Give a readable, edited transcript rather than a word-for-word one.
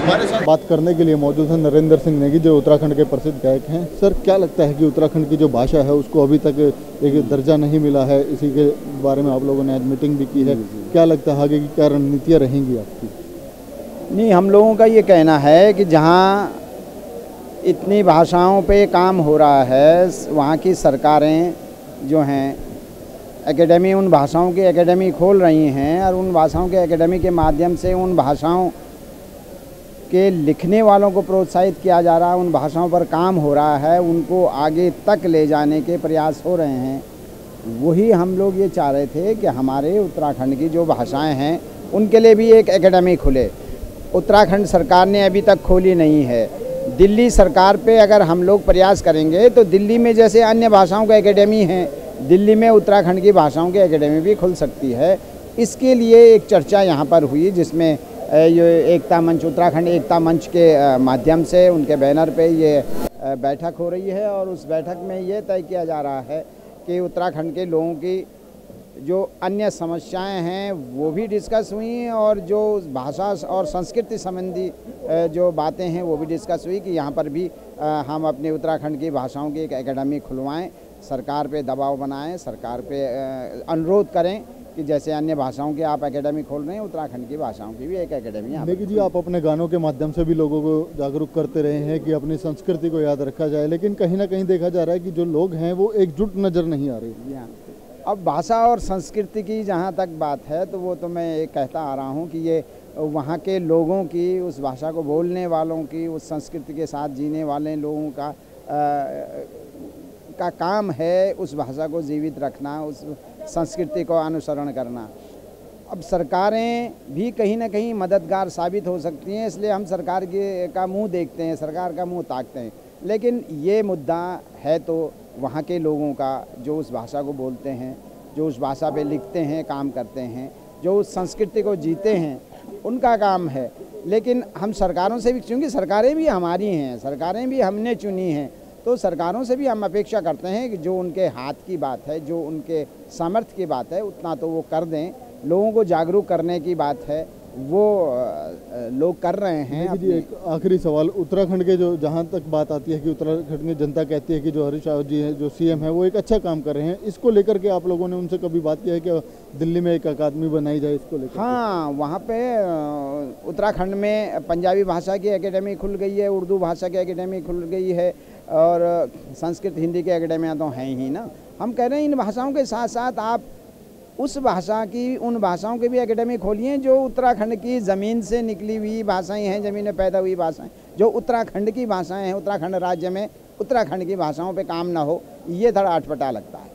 हमारे साथ बात करने के लिए मौजूद हैं नरेंद्र सिंह नेगी, जो उत्तराखंड के प्रसिद्ध गायक हैं। सर, क्या लगता है कि उत्तराखंड की जो भाषा है उसको अभी तक एक दर्जा नहीं मिला है? इसी के बारे में आप लोगों ने आज मीटिंग भी की है। क्या लगता है आगे की क्या रणनीतियाँ रहेंगी आपकी? नहीं, हम लोगों का ये कहना है कि जहाँ इतनी भाषाओं पे काम हो रहा है, वहाँ की सरकारें जो हैं एकेडमी, उन भाषाओं की एकेडमी खोल रही हैं और उन भाषाओं के एकेडमी के माध्यम से उन भाषाओं के लिखने वालों को प्रोत्साहित किया जा रहा है, उन भाषाओं पर काम हो रहा है, उनको आगे तक ले जाने के प्रयास हो रहे हैं। वही हम लोग ये चाह रहे थे कि हमारे उत्तराखंड की जो भाषाएं हैं उनके लिए भी एक एकेडमी खुले। उत्तराखंड सरकार ने अभी तक खोली नहीं है। दिल्ली सरकार पे अगर हम लोग प्रयास करेंगे तो दिल्ली में जैसे अन्य भाषाओं का एकेडमी है, दिल्ली में उत्तराखंड की भाषाओं की एकेडमी भी खुल सकती है। इसके लिए एक चर्चा यहाँ पर हुई, जिसमें ये एकता मंच, उत्तराखंड एकता मंच के माध्यम से उनके बैनर पे ये बैठक हो रही है और उस बैठक में ये तय किया जा रहा है कि उत्तराखंड के लोगों की जो अन्य समस्याएं हैं वो भी डिस्कस हुई और जो भाषा और संस्कृति संबंधी जो बातें हैं वो भी डिस्कस हुई कि यहाँ पर भी हम अपने उत्तराखंड की भाषाओं की एक एकेडमी खुलवाएं, सरकार पे दबाव बनाएं, सरकार पे अनुरोध करें कि जैसे अन्य भाषाओं की आप एकेडमी खोल रहे हैं, उत्तराखंड की भाषाओं की भी एक एकेडमी है। नेगी जी, आप अपने गानों के माध्यम से भी लोगों को जागरूक करते रहे हैं कि अपनी संस्कृति को याद रखा जाए, लेकिन कहीं ना कहीं देखा जा रहा है कि जो लोग हैं वो एकजुट नज़र नहीं आ रहे। अब भाषा और संस्कृति की जहाँ तक बात है तो वो तो मैं ये कहता आ रहा हूँ कि ये वहाँ के लोगों की, उस भाषा को बोलने वालों की, उस संस्कृति के साथ जीने वाले लोगों का काम है उस भाषा को जीवित रखना, उस संस्कृति को अनुसरण करना। अब सरकारें भी कहीं ना कहीं मददगार साबित हो सकती हैं, इसलिए हम सरकार का मुंह देखते हैं, सरकार का मुंह ताकते हैं। लेकिन ये मुद्दा है तो वहाँ के लोगों का, जो उस भाषा को बोलते हैं, जो उस भाषा पे लिखते हैं, काम करते हैं, जो उस संस्कृति को जीते हैं, उनका काम है। लेकिन हम सरकारों से भी, क्योंकि सरकारें भी हमारी हैं, सरकारें भी हमने चुनी हैं, तो सरकारों से भी हम अपेक्षा करते हैं कि जो उनके हाथ की बात है, जो उनके सामर्थ्य की बात है, उतना तो वो कर दें। लोगों को जागरूक करने की बात है, वो लोग कर रहे हैं। जी, एक आखिरी सवाल, उत्तराखंड के जो, जहाँ तक बात आती है कि उत्तराखंड की जनता कहती है कि जो हरीश रावत जी हैं, जो सीएम है, वो एक अच्छा काम कर रहे हैं, इसको लेकर के आप लोगों ने उनसे कभी बात की है कि दिल्ली में एक अकादमी बनाई जाए इसको लेकर? हाँ, वहाँ पे उत्तराखंड में पंजाबी भाषा की एकेडमी खुल गई है, उर्दू भाषा की एकेडमी खुल गई है और संस्कृत हिंदी की एकेडमियाँ तो हैं ही ना। हम कह रहे हैं इन भाषाओं के साथ साथ आप उस भाषा की, उन भाषाओं की भी एकेडमी खोलिए जो उत्तराखंड की ज़मीन से निकली हुई भाषाएं हैं, ज़मीन में पैदा हुई भाषाएं, जो उत्तराखंड की भाषाएं हैं। उत्तराखंड राज्य में उत्तराखंड की भाषाओं पे काम ना हो, ये थोड़ा अटपटा लगता है।